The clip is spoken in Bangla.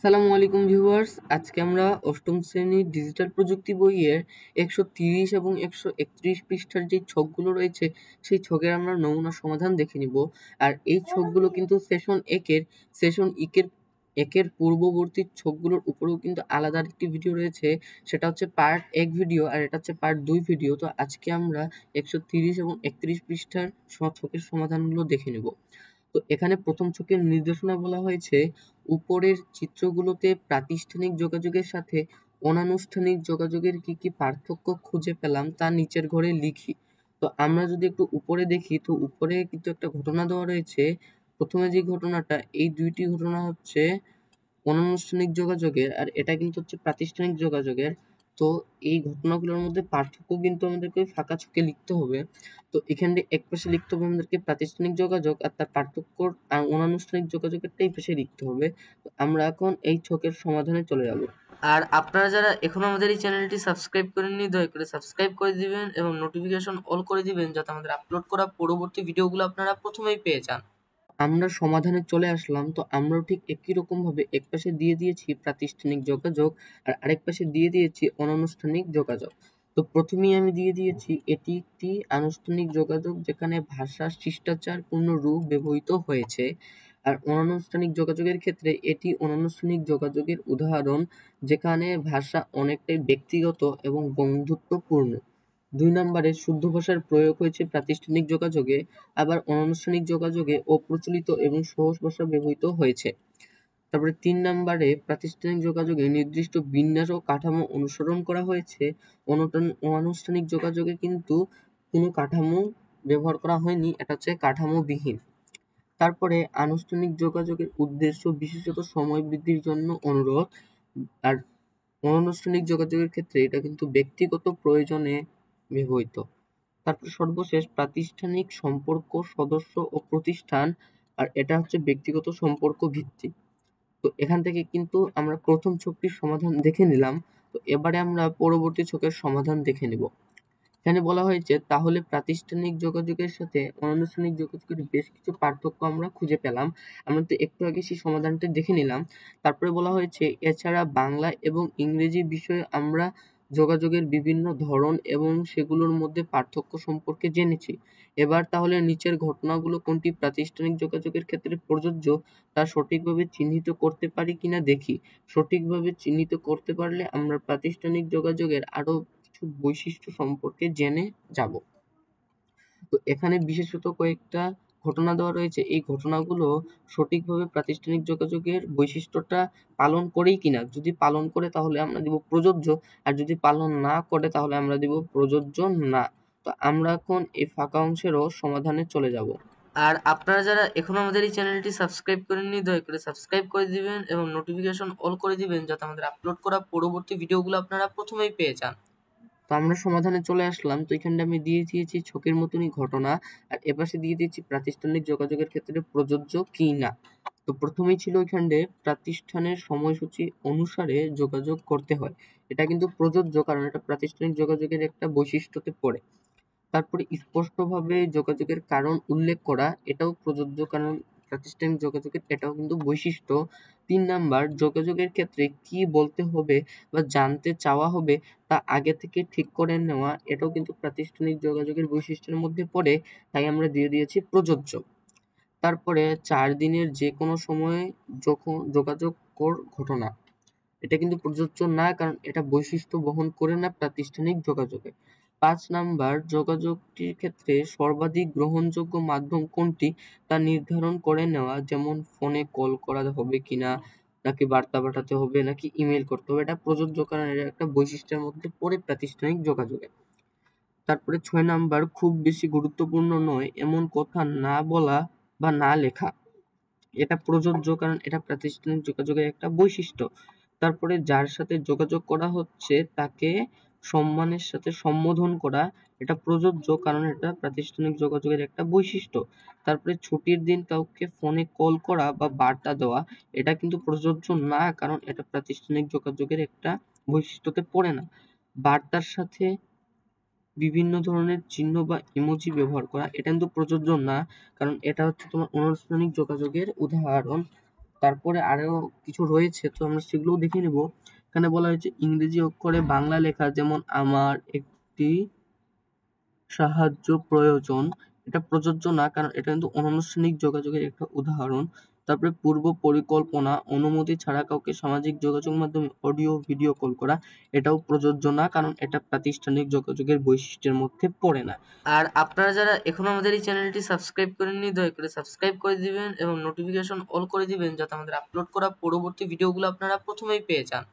আসসালামু আলাইকুম ভিউয়ার্স, আজকে আমরা অষ্টম শ্রেণীর ডিজিটাল প্রযুক্তি বইয়ের 130 এবং 131 পৃষ্ঠার যে ছকগুলো রয়েছে সেই ছকের আমরা নমুনা সমাধান দেখে নিব। আর এই ছকগুলো কিন্তু সেশন একের পূর্ববর্তী ছকগুলোর উপরেও কিন্তু আলাদা আরেকটি ভিডিও রয়েছে, সেটা হচ্ছে পার্ট 1 ভিডিও আর এটা হচ্ছে পার্ট 2 ভিডিও। তো আজকে আমরা 130 এবং 31 পৃষ্ঠার ছকের সমাধানগুলো দেখে নেব। তো এখানে প্রথম ছকের নির্দেশনা বলা হয়েছে, উপরের চিত্রগুলোতে প্রাতিষ্ঠানিক যোগাযোগের সাথে অনানুষ্ঠানিক যোগাযোগের কি কি পার্থক্য খুঁজে পেলাম তা নিচের ঘরে লিখি। তো আমরা যদি একটু উপরে দেখি, তো উপরে কিন্তু একটা ঘটনা দেওয়া রয়েছে। প্রথমে যে ঘটনাটা, এই দুইটি ঘটনা হচ্ছে অনানুষ্ঠানিক যোগাযোগের আর এটা কিন্তু হচ্ছে প্রাতিষ্ঠানিক যোগাযোগের। তো এই ঘটনাগুলোর মধ্যে পার্থক্য কিন্তু আমাদেরকে ফাঁকা ছকে লিখতে হবে। তো এখানে এক পাশে লিখতে হবে আমাদেরকে প্রাতিষ্ঠানিক যোগাযোগ আর তার পার্থক্য, আর অনানুষ্ঠানিক যোগাযোগেরটা এই পাশে লিখতে হবে। তো আমরা এখন এই ছকের সমাধানে চলে যাব। আর আপনারা যারা এখনো আমাদের এই চ্যানেলটি সাবস্ক্রাইব করেননি, দয়া করে সাবস্ক্রাইব করে দিবেন এবং নোটিফিকেশন অল করে দিবেন, যাতে আমাদের আপলোড করা পরবর্তী ভিডিওগুলো আপনারা প্রথমেই পেয়ে যান। আমরা সমাধানে চলে আসলাম। তো আমরাও ঠিক একই রকম ভাবে এক পাশে দিয়ে দিয়েছি প্রাতিষ্ঠানিক যোগাযোগ আর আরেক পাশে দিয়ে দিয়েছি অনানুষ্ঠানিক যোগাযোগ। তো প্রথমেই আমি দিয়ে দিয়েছি, এটি একটি আনুষ্ঠানিক যোগাযোগ যেখানে ভাষা শিষ্টাচারপূর্ণ রূপ ব্যবহৃত হয়েছে। আর অনানুষ্ঠানিক যোগাযোগের ক্ষেত্রে এটি অনানুষ্ঠানিক যোগাযোগের উদাহরণ, যেখানে ভাষা অনেকটাই ব্যক্তিগত এবং বন্ধুত্বপূর্ণ। ২ নম্বরে শুদ্ধ ভাষার প্রয়োগ হয়েছে প্রাতিষ্ঠানিক যোগাযোগে, আবার অনানুষ্ঠানিক যোগাযোগে অপ্রচলিত এবং সহজ ভাষা ব্যবহৃত হয়েছে। তারপরে ৩ নম্বরে প্রাতিষ্ঠানিক যোগাযোগে নির্দিষ্ট বিন্যাস ও কাঠামো অনুসরণ করা হয়েছে। অনানুষ্ঠানিক যোগাযোগে কিন্তু কোনো কাঠামো ব্যবহার করা হয়নি, এটা হচ্ছে কাঠামোবিহীন। তারপরে আনুষ্ঠানিক যোগাযোগের উদ্দেশ্য বিশেষত সময় বৃদ্ধির জন্য অনুরোধ, আর অনানুষ্ঠানিক যোগাযোগের ক্ষেত্রে এটা কিন্তু ব্যক্তিগত প্রয়োজনে ব্যবহৃত। তারপর সর্বশেষ প্রাতিষ্ঠানিক সম্পর্ক সদস্য ও প্রতিষ্ঠান, আর এটা হচ্ছে ব্যক্তিগত সম্পর্ক ভিত্তিক। তো এখান থেকে কিন্তু আমরা প্রথম ছকটির সমাধান দেখে নিলাম। তো এবারে আমরা পরবর্তী ছকের সমাধান দেখে নিব। এখানে বলা হয়েছে, তাহলে প্রাতিষ্ঠানিক যোগাযোগের সাথে অনানুষ্ঠানিক যোগাযোগের বেশ কিছু পার্থক্য আমরা খুঁজে পেলাম। আমরা তো একটু আগে সেই সমাধানটা দেখে নিলাম। তারপরে বলা হয়েছে, এছাড়া বাংলা এবং ইংরেজি বিষয়ে আমরা যোগাযোগের বিভিন্ন ধরন এবং সেগুলোর মধ্যে পার্থক্য সম্পর্কে জেনেছি। এবার তাহলে নিচের ঘটনাগুলো কোনটি প্রাতিষ্ঠানিক যোগাযোগের ক্ষেত্রে প্রযোজ্য তা সঠিকভাবে চিহ্নিত করতে পারি কিনা দেখি। সঠিকভাবে চিহ্নিত করতে পারলে আমরা প্রাতিষ্ঠানিক যোগাযোগের আরো কিছু বৈশিষ্ট্য সম্পর্কে জেনে যাব। তো এখানে বিশেষত কয়েকটা ঘটনা দেওয়া রয়েছে, এই ঘটনাগুলো সঠিকভাবে প্রাতিষ্ঠানিক যোগাযোগের বৈশিষ্ট্যটা পালন করেই কিনা। যদি পালন করে তাহলে আমরা দিব প্রযোজ্য, আর যদি পালন না করে তাহলে আমরা দিব প্রযোজ্য না। তো আমরা এখন এই ফাঁকা অংশেরও সমাধানে চলে যাব। আর আপনারা যারা এখনো আমাদের এই চ্যানেলটি সাবস্ক্রাইব করেননি, দয়া করে সাবস্ক্রাইব করে দিবেন এবং নোটিফিকেশন অল করে দিবেন, যাতে আমাদের আপলোড করা পরবর্তী ভিডিওগুলো আপনারা প্রথমেই পেয়ে যান। তো আমরা সমাধানে চলে আসলাম। তো এখানটা আমি দিয়ে দিয়েছি ছকের মতনই ঘটনা, আর এপাশে দিয়ে দিয়েছি প্রাতিষ্ঠানিক যোগাযোগের ক্ষেত্রে প্রযোজ্য কি না। তো প্রথমেই ছিল এখানে প্রাতিষ্ঠানের সময়সূচি অনুসারে যোগাযোগ করতে হয়, এটা কিন্তু প্রযোজ্য কারণ এটা প্রাতিষ্ঠানিক যোগাযোগের একটা বৈশিষ্ট্যতে পড়ে। তারপরে স্পষ্টভাবে যোগাযোগের কারণ উল্লেখ করা, এটাও প্রযোজ্য কারণ প্রাতিষ্ঠানিক যোগাযোগের এটাও কিন্তু বৈশিষ্ট্য। ৩ নাম্বার, যোগাযোগের ক্ষেত্রে কি বলতে হবে বা জানতে চাওয়া হবে তা আগে থেকে ঠিক করে নেওয়া, এটাও কিন্তু প্রাতিষ্ঠানিক যোগাযোগের বৈশিষ্ট্যের মধ্যে পড়ে, তাই আমরা দিয়ে দিয়েছি প্রযোজ্য। তারপরে ৪ দিনের যেকোনো সময়ে যখন যোগাযোগ ঘটনা, এটা কিন্তু প্রযোজ্য না কারণ এটা বৈশিষ্ট্য বহন করে না প্রাতিষ্ঠানিক যোগাযোগে। ৫ নাম্বার, যোগাযোগটির ক্ষেত্রে সর্বাধিক গ্রহণযোগ্য মাধ্যম কোনটি তা নির্ধারণ করে নেওয়া, যেমন ফোনে কল করা হবে কিনা, নাকি বার্তা পাঠাতে হবে, নাকি ইমেইল করতে হবে, এটা প্রযোজ্য কারণ এটা একটা বৈশিষ্ট্যের মধ্যে পড়ে প্রাতিষ্ঠানিক যোগাযোগে। তারপরে ৬ নাম্বার, খুব বেশি গুরুত্বপূর্ণ নয় এমন কথা না বলা বা না লেখা, এটা প্রযোজ্য কারণ এটা প্রাতিষ্ঠানিক যোগাযোগের একটা বৈশিষ্ট্য। তারপরে যার সাথে যোগাযোগ করা হচ্ছে তাকে সম্মানের সাথে সম্বোধন করা, এটা প্রযোজ্য কারণ এটা প্রাতিষ্ঠানিক যোগাযোগের একটা বৈশিষ্ট্য। তারপরে ছুটির দিন কাউকে ফোনে কল করা বা বার্তা দেওয়া, এটা কিন্তু প্রযোজ্য না কারণ এটা প্রাতিষ্ঠানিক যোগাযোগের একটা বৈশিষ্ট্যতে পড়ে না। বার্তার সাথে বিভিন্ন ধরনের চিহ্ন বা ইমোজি ব্যবহার করা, এটা কিন্তু প্রযোজ্য না কারণ এটা হচ্ছে তোমার অনানুষ্ঠানিক যোগাযোগের উদাহরণ। তারপরে আরও কিছু রয়েছে, তো আমরা সেগুলোও দেখে নেব। এখানে বলা হয়েছে ইংরেজি অক্ষরে বাংলা লেখা, যেমন আমার একটি সাহায্য প্রয়োজন, এটা প্রযোজ্য না, কারণ এটা কিন্তু অনানুষ্ঠানিক যোগাযোগের একটা উদাহরণ। তারপরে পূর্ব পরিকল্পনা, অনুমতি ছাড়া কাউকে সামাজিক যোগাযোগ মাধ্যমে অডিও ভিডিও কল করা, এটাও প্রযোজ্য না, কারণ এটা প্রাতিষ্ঠানিক যোগাযোগের বৈশিষ্ট্যের মধ্যে পড়ে না। আর আপনারা যারা এখনো আমাদের এই চ্যানেলটি সাবস্ক্রাইব করেননি, দয়া করে সাবস্ক্রাইব করে দিবেন এবং নোটিফিকেশন অল করে দিবেন, যাতে আমাদের আপলোড করা পরবর্তী ভিডিওগুলো আপনারা প্রথমেই পেয়ে যান।